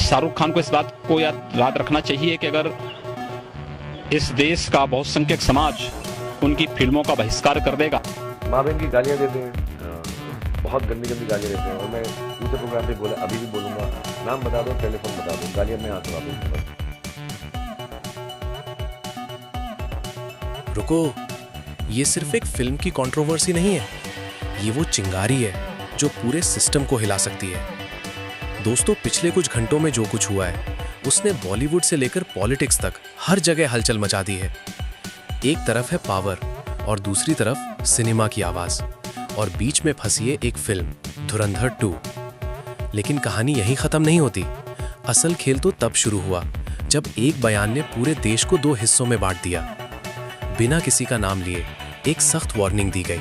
शाहरुख खान को इस बात को याद रखना चाहिए कि अगर इस देश का बहुसंख्यक समाज उनकी फिल्मों का बहिष्कार कर देगा। माँ बहन की गालियाँ देते हैं, बहुत गंदी गंदी गालियाँ देते हैं। और मैं दूसरे प्रोग्राम पे बोला, अभी भी बोलूँगा, नाम बता दो, टेलीफोन बता दो, गालियाँ मैं हाथ लगा दूँगा। रुको, ये सिर्फ एक फिल्म की कंट्रोवर्सी नहीं है, ये वो चिंगारी है जो पूरे सिस्टम को हिला सकती है। दोस्तों, पिछले कुछ घंटों में जो कुछ हुआ है उसने बॉलीवुड से लेकर पॉलिटिक्स तक हर जगह हलचल मचा दी है। एक तरफ है पावर और दूसरी तरफ सिनेमा की आवाज, और बीच में फंसी है एक फिल्म धुरंधर 2। लेकिन कहानी यहीं खत्म नहीं होती। असल खेल तो तब शुरू हुआ जब एक बयान ने पूरे देश को 2 हिस्सों में बांट दिया। बिना किसी का नाम लिए एक सख्त वार्निंग दी गई,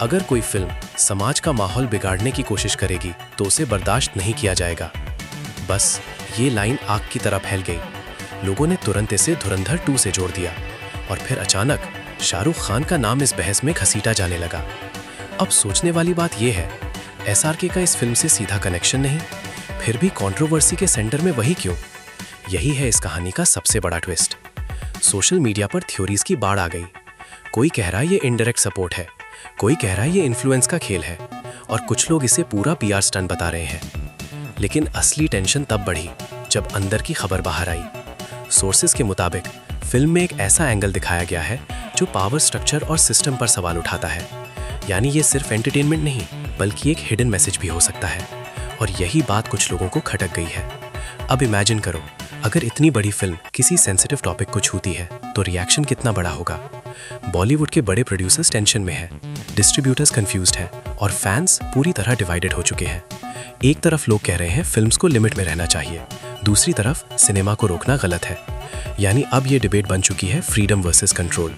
अगर कोई फिल्म समाज का माहौल बिगाड़ने की कोशिश करेगी तो उसे बर्दाश्त नहीं किया जाएगा। बस ये लाइन आग की तरह फैल गई। लोगों ने तुरंत इसे धुरंधर 2 से जोड़ दिया और फिर अचानक शाहरुख खान का नाम इस बहस में घसीटा जाने लगा। अब सोचने वाली बात यह है, एसआरके का इस फिल्म से सीधा कनेक्शन नहीं, फिर भी कंट्रोवर्सी के सेंटर में वही क्यों? यही है इस कहानी का सबसे बड़ा ट्विस्ट। सोशल मीडिया पर थ्योरीज की बाढ़ आ गई। कोई कह रहा है ये इनडायरेक्ट सपोर्ट है, कोई कह रहा है ये इन्फ्लुएंस का खेल है, और कुछ लोग इसे पूरा पीआर स्टंट बता रहे हैं। लेकिन असली टेंशन तब बढ़ी जब अंदर की खबर बाहर आई। सोर्सेज के मुताबिक फिल्म में एक ऐसा एंगल दिखाया गया है जो पावर स्ट्रक्चर और सिस्टम पर सवाल उठाता है। यानी ये सिर्फ एंटरटेनमेंट नहीं बल्कि एक हिडन मैसेज भी हो सकता है, और यही बात कुछ लोगों को खटक गई है। अब इमेजिन करो, अगर इतनी बड़ी फिल्म किसी सेंसिटिव टॉपिक को छूती है तो रिएक्शन कितना बड़ा होगा। बॉलीवुड के बड़े प्रोड्यूसर्स टेंशन में हैं, डिस्ट्रीब्यूटर्स कंफ्यूज्ड हैं और फैंस पूरी तरह डिवाइडेड हो चुके हैं। एक तरफ लोग कह रहे हैं फिल्म्स को लिमिट में रहना चाहिए, दूसरी तरफ सिनेमा को रोकना गलत है। यानी अब ये डिबेट बन चुकी है फ्रीडम वर्सेस कंट्रोल।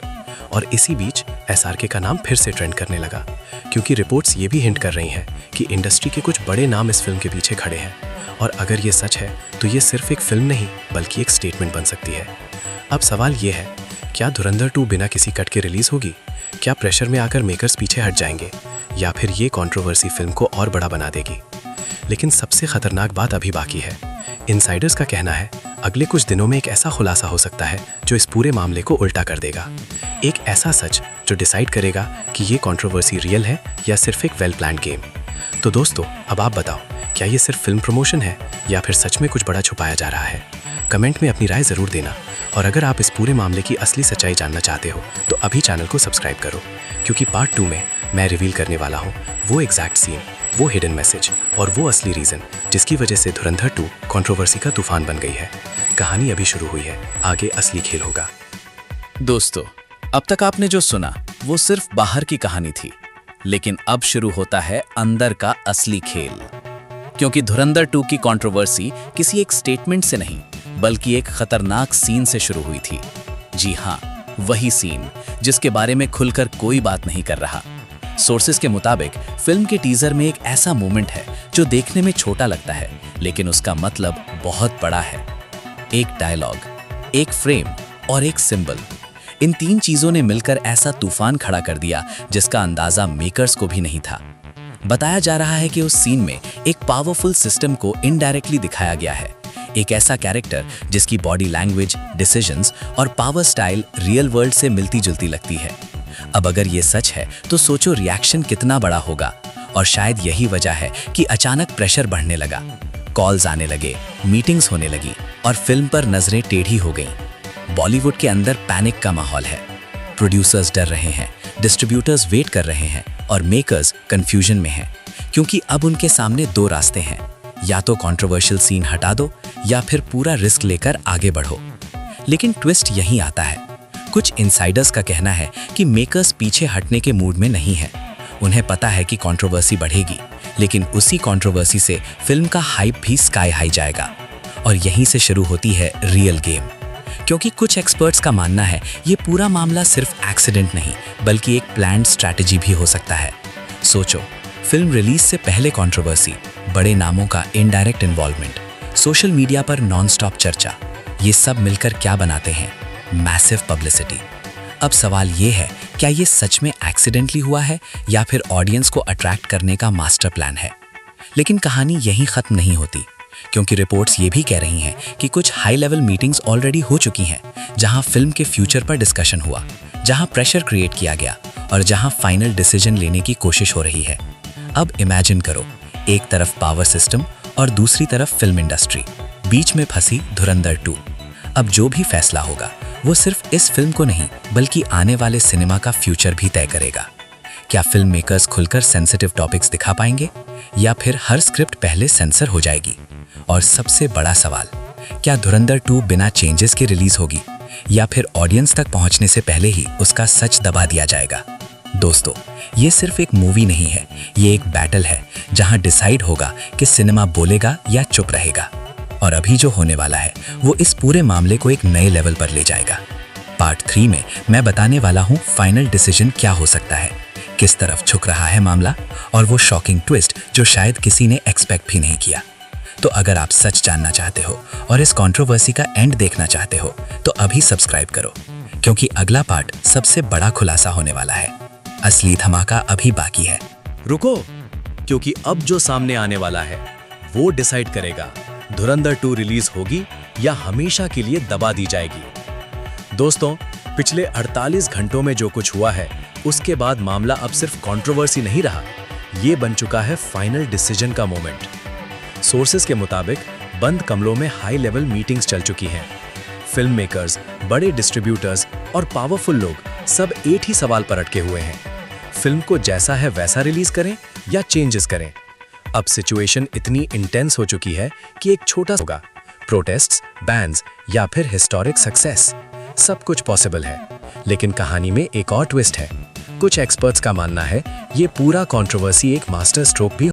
और इसी बीच एसआरके का नाम फिर से ट्रेंड करने लगा, क्योंकि रिपोर्ट्स ये भी हिंट कर रही हैं कि इंडस्ट्री के कुछ बड़े नाम इस फिल्म के पीछे खड़े हैं। और अगर ये सच है तो ये सिर्फ एक फिल्म नहीं बल्कि एक स्टेटमेंट बन सकती है। अब सवाल ये है, क्या धुरंधर 2 बिना किसी कट के रिलीज होगी? क्या प्रेशर में आकर मेकर्स पीछे हट जाएंगे, या फिर ये कंट्रोवर्सी फिल्म को और बड़ा बना देगी? लेकिन सबसे खतरनाक बात अभी बाकी है। इनसाइडर्स का कहना है अगले कुछ दिनों में एक ऐसा खुलासा हो सकता है जो इस पूरे मामले को उल्टा कर देगा। एक ऐसा सच जो डिसाइड करेगा कि ये कंट्रोवर्सी रियल है या सिर्फ एक वेल प्लान्ड गेम। तो दोस्तों, अब आप बताओ, क्या ये सिर्फ फिल्म प्रमोशन है या फिर सच में कुछ बड़ा छुपाया जा रहा है? कमेंट में अपनी राय ज़रूर देना, और अगर आप इस पूरे मामले की असली सच्चाई जानना चाहते हो तो अभी चैनल को सब्सक्राइब करो, क्योंकि पार्ट 2 में मैं रिवील करने वाला हूँ वो एग्जैक्ट सीन, वो हिडन मैसेज और वो असली रीज़न जिसकी वजह से धुरंधर 2 कंट्रोवर्सी का तूफान बन गई है। कहानी अभी शुरू हुई है, आगे असली खेल होगा। दोस्तों, अब तक आपने जो सुना वो सिर्फ बाहर की कहानी थी, लेकिन अब शुरू होता है अंदर का असली खेल। क्योंकि धुरंधर 2 की कंट्रोवर्सी किसी एक स्टेटमेंट से नहीं बल्कि एक खतरनाक सीन से शुरू हुई थी। जी हाँ, वही सीन जिसके बारे में खुलकर कोई बात नहीं कर रहा। सोर्सेज के मुताबिक फिल्म के टीजर में एक ऐसा मोमेंट है जो देखने में छोटा लगता है, लेकिन उसका मतलब बहुत बड़ा है। एक डायलॉग, एक फ्रेम और एक सिंबल, इन 3 चीजों ने मिलकर ऐसा तूफान खड़ा कर दिया जिसका अंदाजा मेकर्स को भी नहीं था। बताया जा रहा है कि उस सीन में एक पावरफुल सिस्टम को इनडायरेक्टली दिखाया गया है। एक ऐसा कैरेक्टर जिसकी बॉडी लैंग्वेज, डिसीजंस और पावर स्टाइल रियल वर्ल्ड से मिलती जुलती लगती है। अब अगर ये सच है तो सोचो रिएक्शन कितना बड़ा होगा। और शायद यही वजह है कि अचानक प्रेशर बढ़ने लगा, कॉल्स आने लगे, मीटिंग्स होने लगी और फिल्म पर नजरें टेढ़ी हो गईं। बॉलीवुड के अंदर पैनिक का माहौल है। प्रोड्यूसर्स डर रहे हैं, डिस्ट्रीब्यूटर्स वेट कर रहे हैं और मेकर्स कंफ्यूजन में हैं, क्योंकि अब उनके सामने 2 रास्ते हैं, या तो कंट्रोवर्शियल सीन हटा दो या फिर पूरा रिस्क लेकर आगे बढ़ो। लेकिन ट्विस्ट यहीं आता है। कुछ इनसाइडर्स का कहना है कि मेकर्स पीछे हटने के मूड में नहीं है। उन्हें पता है कि कंट्रोवर्सी बढ़ेगी, लेकिन उसी कंट्रोवर्सी से फिल्म का हाइप भी स्काई हाई जाएगा। और यहीं से शुरू होती है रियल गेम, क्योंकि कुछ एक्सपर्ट्स का मानना है ये पूरा मामला सिर्फ एक्सीडेंट नहीं बल्कि एक प्लान्ड स्ट्रैटेजी भी हो सकता है। सोचो, फिल्म रिलीज से पहले कंट्रोवर्सी, बड़े नामों का इनडायरेक्ट इन्वॉल्वमेंट, सोशल मीडिया पर नॉनस्टॉप चर्चा, ये सब मिलकर क्या बनाते हैं? Massive publicity. अब सवाल ये है, क्या ये सच में एक्सीडेंटली हुआ है या फिर ऑडियंस को अट्रैक्ट करने का मास्टर प्लान है? लेकिन कहानी यहीं खत्म नहीं होती, क्योंकि रिपोर्ट्स ये भी कह रही हैं कि कुछ हाई लेवल मीटिंग्स ऑलरेडी हो चुकी हैं, जहां फिल्म के फ्यूचर पर डिस्कशन हुआ, जहां प्रेशर क्रिएट किया गया और जहां फाइनल डिसीजन लेने की कोशिश हो रही है। अब इमेजिन करो, एक तरफ पावर सिस्टम और दूसरी तरफ फिल्म इंडस्ट्री, बीच में फंसी धुरंधर 2। अब जो भी फैसला होगा वो सिर्फ इस फिल्म को नहीं बल्कि आने वाले सिनेमा का फ्यूचर भी तय करेगा। क्या फिल्म मेकर्स खुलकर सेंसिटिव टॉपिक्स दिखा पाएंगे या फिर हर स्क्रिप्ट पहले सेंसर हो जाएगी? और सबसे बड़ा सवाल, क्या धुरंधर 2 बिना चेंजेस के रिलीज होगी या फिर ऑडियंस तक पहुंचने से पहले ही उसका सच दबा दिया जाएगा? दोस्तों, ये सिर्फ एक मूवी नहीं है, ये एक बैटल है जहां डिसाइड होगा कि सिनेमा बोलेगा या चुप रहेगा। और अभी जो होने वाला है वो इस पूरे मामले को एक नए लेवल पर ले जाएगा। पार्ट 3 में मैं बताने वाला हूं फाइनल डिसीजन क्या हो सकता है, किस तरफ झुक रहा है मामला और वो शॉकिंग ट्विस्ट जो शायद किसी ने एक्सपेक्ट भी नहीं किया। तो अगर आप सच जानना चाहते हो और इस कंट्रोवर्सी का एंड देखना चाहते हो तो अभी सब्सक्राइब करो, क्योंकि अगला पार्ट सबसे बड़ा खुलासा होने वाला है। असली धमाका अभी बाकी है। रुको, क्योंकि अब जो सामने आने वाला है वो डिसाइड करेगा धुरंधर 2 रिलीज होगी या हमेशा के लिए दबा दी जाएगी। दोस्तों, पिछले 48 घंटों में जो कुछ हुआ है उसके बाद मामला अब सिर्फ कंट्रोवर्सी नहीं रहा, ये बन चुका है फाइनल डिसीजन का मोमेंट। सोर्सेज के मुताबिक बंद कमरों में हाई लेवल मीटिंग्स चल चुकी हैं। फिल्म मेकर्स, बड़े डिस्ट्रीब्यूटर्स और पावरफुल लोग सब एक ही सवाल पर अटके हुए हैं, फिल्म को जैसा है वैसा रिलीज करें या चेंजेस करें। अब सिचुएशन इतनी इंटेंस हो चुकी है कि एक छोटा होगा, प्रोटेस्ट्स, बैन्स या फिर हिस्टोरिक सक्सेस, सब कुछ पॉसिबल है। लेकिन कहानी में एक और ट्विस्ट है। कुछ एक्सपर्ट्स का मानना है ये पूरा कंट्रोवर्सी एक मास्टर स्ट्रोक भी